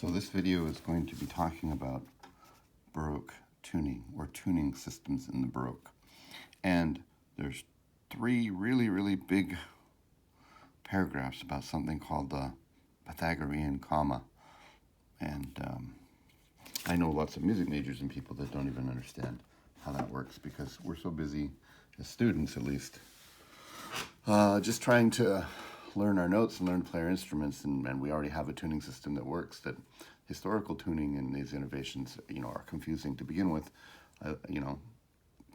So this video is going to be talking about Baroque tuning, or tuning systems in the Baroque. And there's three really big paragraphs about something called the Pythagorean comma. And I know lots of music majors and people that don't even understand how that works because we're so busy, as students at least, just trying to learn our notes and learn to play our instruments, and we already have a tuning system that works. That historical tuning and these innovations, are confusing to begin with.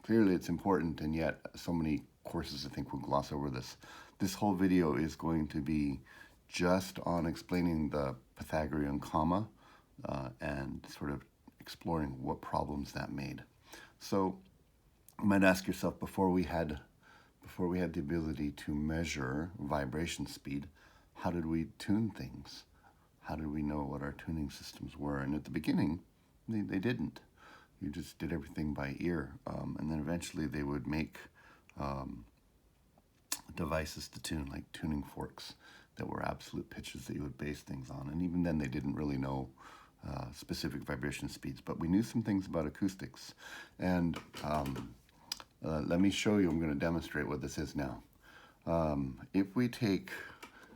Clearly it's important, and yet so many courses I think will gloss over this. This whole video is going to be just on explaining the Pythagorean comma and sort of exploring what problems that made. So you might ask yourself, before we had the ability to measure vibration speed, how did we tune things? How did we know what our tuning systems were? And at the beginning, they didn't. You just did everything by ear. And then eventually they would make devices to tune, like tuning forks that were absolute pitches that you would base things on. And even then they didn't really know specific vibration speeds, but we knew some things about acoustics. And let me show you, I'm going to demonstrate what this is now. If we take,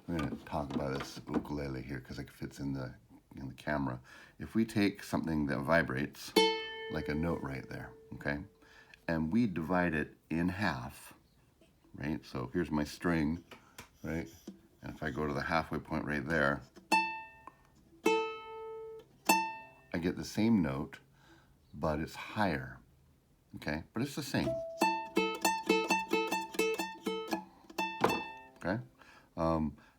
I'm going to talk about this ukulele here because it fits in the camera. If we take something that vibrates, like a note right there, okay, and we divide it in half, right? So here's my string, right? And if I go to the halfway point right there, I get the same note, but it's higher, okay? But it's the same. Okay,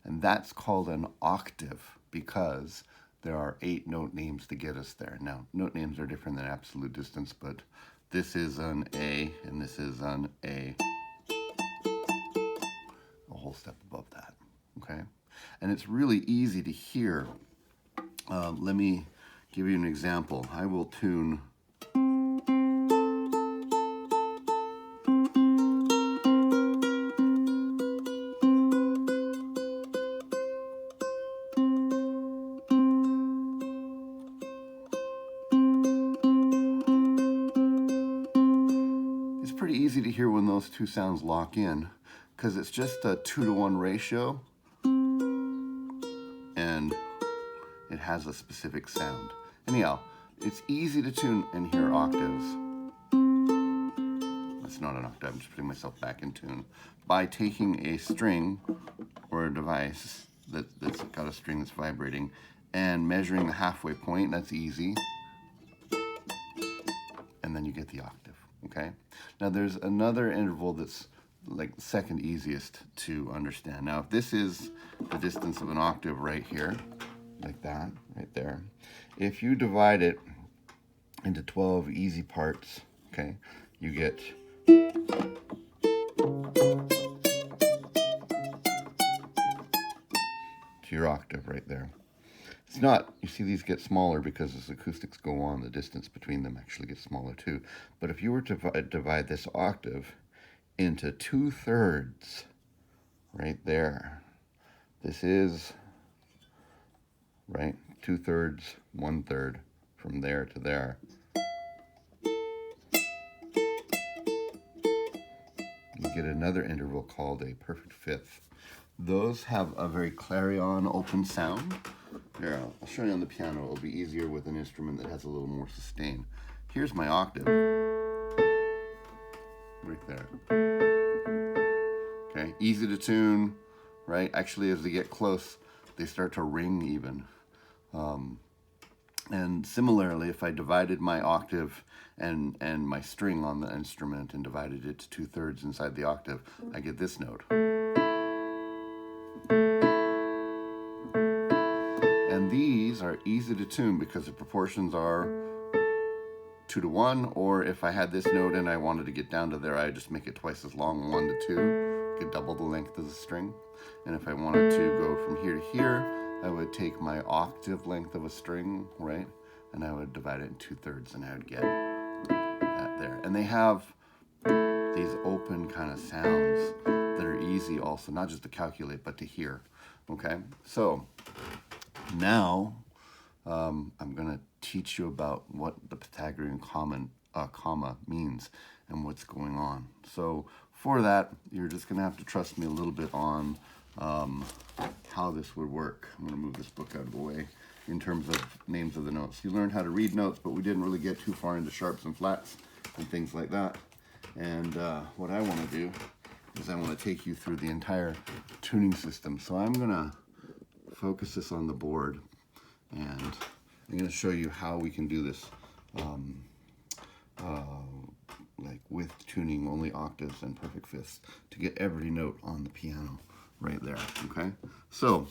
and that's called an octave because there are 8 note names to get us there. Now, note names are different than absolute distance, but this is an A and this is an A, a whole step above that, okay? And it's really easy to hear. Let me give you an example. I will tune pretty easy to hear when those two sounds lock in because it's just a 2-to-1 ratio and it has a specific sound. Anyhow, it's easy to tune and hear octaves. That's not an octave, I'm just putting myself back in tune by taking a string or a device that's got a string that's vibrating and measuring the halfway point. That's easy. And then you get the octave. Okay, now there's another interval that's like the second easiest to understand. Now if this is the distance of an octave right here, like that, right there, if you divide it into 12 easy parts, okay, you get to your octave right there. It's not, you see these get smaller because as acoustics go on, the distance between them actually gets smaller too. But if you were to divide this octave into 2/3, right there, this is, right, 2/3, 1/3, from there to there. You get another interval called a perfect fifth. Those have a very clarion open sound. Here, I'll show you on the piano. It'll be easier with an instrument that has a little more sustain. Here's my octave. Right there. Okay, easy to tune, right? Actually, as they get close, they start to ring even. And similarly, if I divided my octave and my string on the instrument and divided it to 2/3 inside the octave, I get this note. And these are easy to tune because the proportions are 2-to-1, or if I had this note and I wanted to get down to there, I'd just make it twice as long, 1-to-2, get double the length of the string. And if I wanted to go from here to here, I would take my octave length of a string, right, and I would divide it in 2/3 and I would get that there. And they have these open kind of sounds that are easy also, not just to calculate, but to hear, okay? So now I'm going to teach you about what the Pythagorean comma means and what's going on. So for that, you're just going to have to trust me a little bit on how this would work. I'm going to move this book out of the way in terms of names of the notes. You learned how to read notes, but we didn't really get too far into sharps and flats and things like that. And what I want to do is I want to take you through the entire tuning system. So I'm going to focus this on the board, and I'm going to show you how we can do this like with tuning only octaves and perfect fifths to get every note on the piano right there, okay? So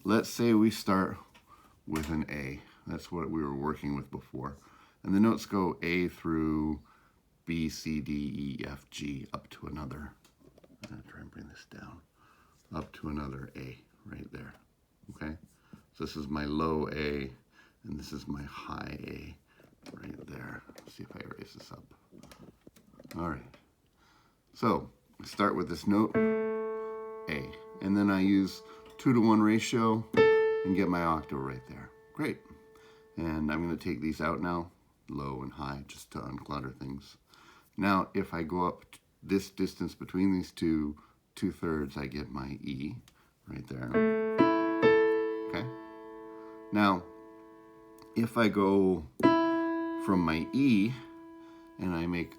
let's say we start with an A. That's what we were working with before. And the notes go A through B, C, D, E, F, G, up to another. I'm going to try and bring this down. Up to another A right there, okay? So this is my low A, and this is my high A right there. Let's see if I erase this up. All right. So I start with this note, A, and then I use 2-to-1 ratio and get my octave right there. Great. And I'm going to take these out now, low and high, just to unclutter things. Now, if I go up this distance between these two 2/3, I get my E right there. Okay. Now, if I go from my E and I make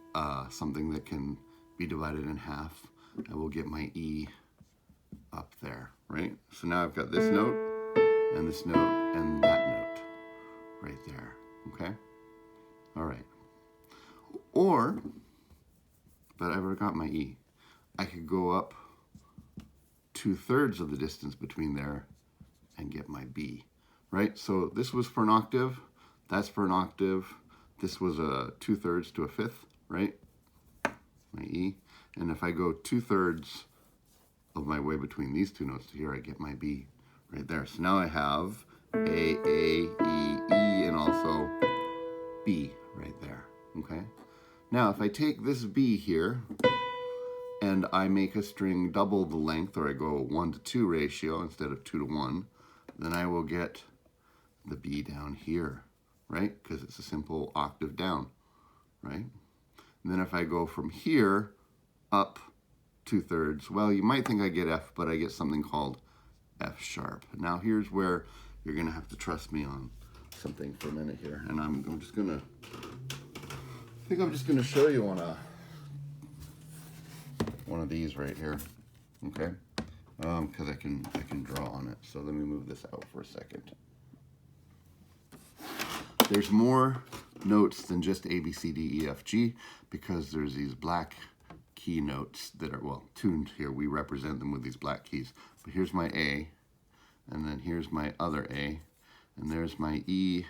something that can be divided in half, I will get my E up there, right? So now I've got this note and this note and that note right there, okay? All right. Or, but I've already got my E. I could go up 2/3 of the distance between there and get my B, right? So this was for an octave, that's for an octave. This was a 2/3 to a fifth, right? My E. And if I go 2/3 of my way between these two notes to here, I get my B right there. So now I have A, E, and also B right there, okay? Now if I take this B here and I make a string double the length, or I go 1-to-2 ratio instead of 2-to-1, then I will get the B down here, right? Because it's a simple octave down, right? And then if I go from here up 2/3, well, you might think I get F, but I get something called F sharp. Now here's where you're going to have to trust me on something for a minute here, and I'm just going to, I think I'm just going to show you on one of these right here, okay? Because I can draw on it. So let me move this out for a second. There's more notes than just A, B, C, D, E, F, G, because there's these black key notes that are, well, tuned here. We represent them with these black keys. But here's my A, and then here's my other A, and there's my E,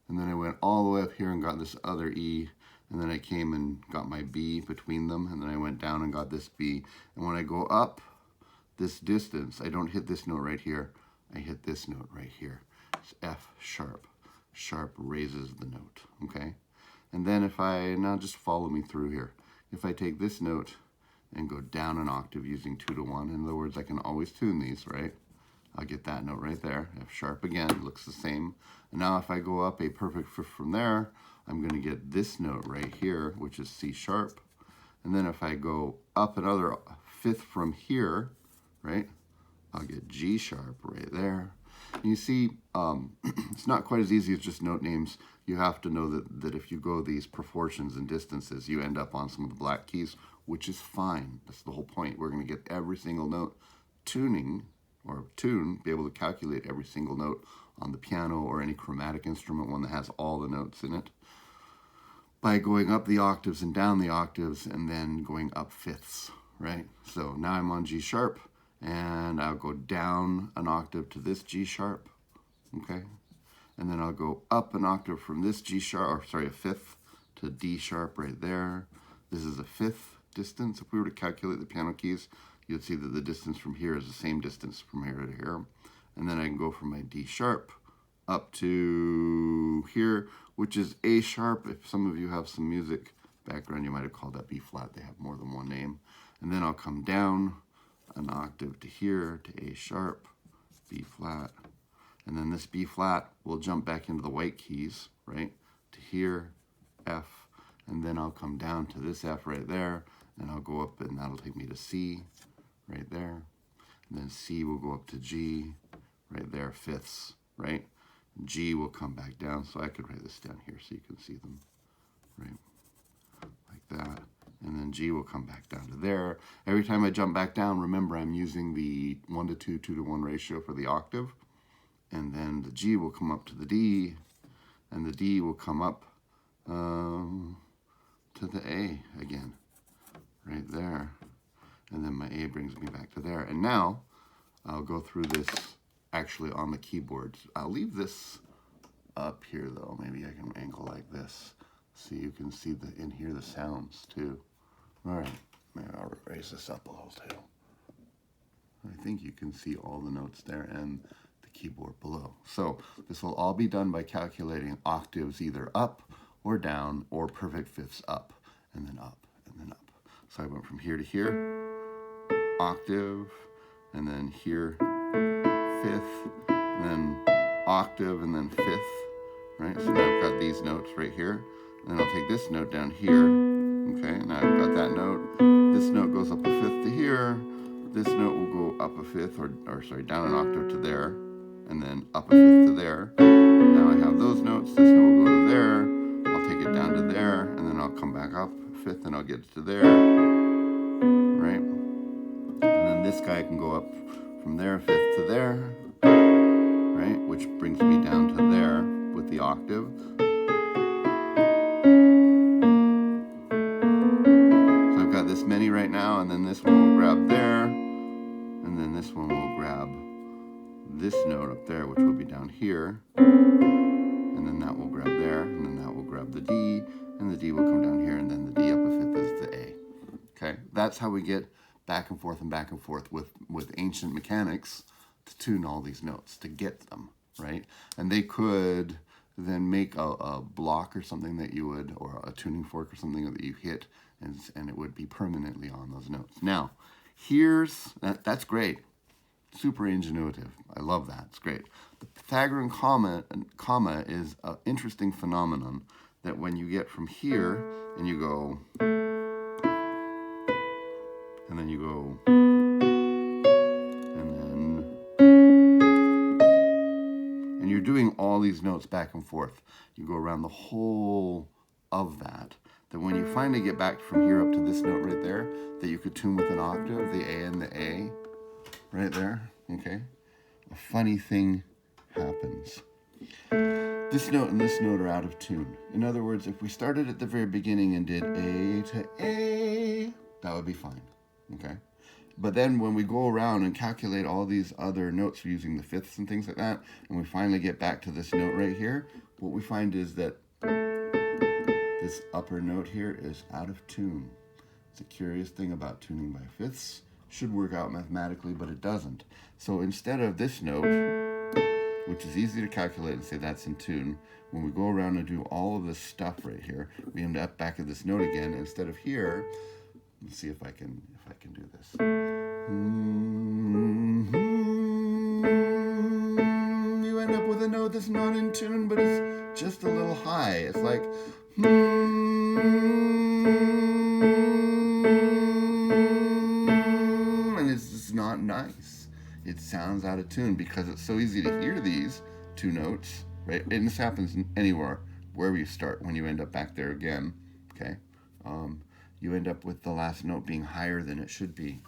and then I went all the way up here and got this other E, and then I came and got my B between them, and then I went down and got this B. And when I go up this distance, I don't hit this note right here, I hit this note right here. It's F sharp. Sharp raises the note, okay? And then if I, now just follow me through here. If I take this note and go down an octave using 2-to-1, in other words, I can always tune these, right? I'll get that note right there, F sharp again, looks the same. And now if I go up a perfect fifth from there, I'm gonna get this note right here, which is C sharp. And then if I go up another fifth from here, right, I'll get G sharp right there. And you see, it's not quite as easy as just note names. You have to know that if you go these proportions and distances, you end up on some of the black keys, which is fine. That's the whole point. We're going to get every single note tuning, or be able to calculate every single note on the piano or any chromatic instrument, one that has all the notes in it, by going up the octaves and down the octaves and then going up fifths, right? So now I'm on G sharp, and I'll go down an octave to this G sharp, okay? And then I'll go up an octave from this G sharp, or sorry, a fifth to D sharp right there. This is a fifth distance. If we were to calculate the piano keys, you'd see that the distance from here is the same distance from here to here. And then I can go from my D sharp up to here, which is A sharp. If some of you have some music background, you might have called that B flat. They have more than one name. And then I'll come down an octave to here, to A sharp, B flat, And then this B flat will jump back into the white keys, right? To here, F, and then I'll come down to this F right there, and I'll go up, and that'll take me to C right there. And then C will go up to G right there, fifths, right? G will come back down, so I could write this down here so you can see them, right? Like that. And then G will come back down to there. Every time I jump back down, remember I'm using the 1 to 2, 2 to 1 ratio for the octave. And then the G will come up to the D, and the D will come up to the A again, right there. And then my A brings me back to there. And now I'll go through this actually on the keyboard. I'll leave this up here though. Maybe I can angle like this so you can see in here the sounds too. All right, maybe I'll raise this up a little too. I think you can see all the notes there and the keyboard below. So this will all be done by calculating octaves either up or down or perfect fifths up and then up and then up. So I went from here to here, octave, and then here, fifth, and then octave, and then fifth, right? So now I've got these notes right here, and then I'll take this note down here, okay? Now I've got that note. This note goes up a fifth to here. This note will go up a fifth, or sorry, down an octave to there, and then up a fifth to there. Now I have those notes. This note will go to there. I'll take it down to there, and then I'll come back up a fifth, and I'll get it to there, right? And then this guy can go up from there, a fifth to there, right? Which brings me down to there with the octave. So I've got this many right now, and then this one will grab there, and then this one will grab this note up there, which will be down here, and then that will grab there, and then that will grab the D, and the D will come down here, and then the D up a fifth is the A. Okay, that's how we get back and forth with ancient mechanics to tune all these notes, to get them, right? And they could then make a block or something that you would, or a tuning fork or something that you hit, and it would be permanently on those notes. Now, that's great. Super ingenuitive. I love that. It's great. The Pythagorean comma is an interesting phenomenon that when you get from here and you go, and then you go, and you're doing all these notes back and forth. You go around the whole of that. That when you finally get back from here up to this note right there, that you could tune with an octave, the A and the A, right there, okay? A funny thing happens. This note and this note are out of tune. In other words, if we started at the very beginning and did A to A, that would be fine, okay? But then when we go around and calculate all these other notes using the fifths and things like that, and we finally get back to this note right here, what we find is that this upper note here is out of tune. It's a curious thing about tuning by fifths. Should work out mathematically, but it doesn't. So instead of this note, which is easy to calculate and say that's in tune, when we go around and do all of this stuff right here, we end up back at this note again. Instead of here, let's see if I can do this. You end up with a note that's not in tune, but it's just a little high. It's like and it's just not nice. It sounds out of tune because it's so easy to hear these two notes, right? And this happens anywhere, wherever you start, when you end up back there again, okay? You end up with the last note being higher than it should be.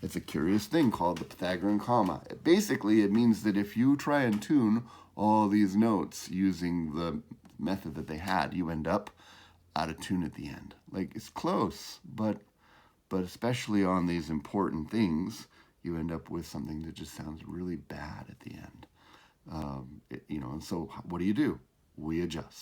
It's a curious thing called the Pythagorean comma. Basically, it means that if you try and tune all these notes using the method that they had, you end up out of tune at the end. Like, it's close, but especially on these important things, you end up with something that just sounds really bad at the end. And so what do? We adjust.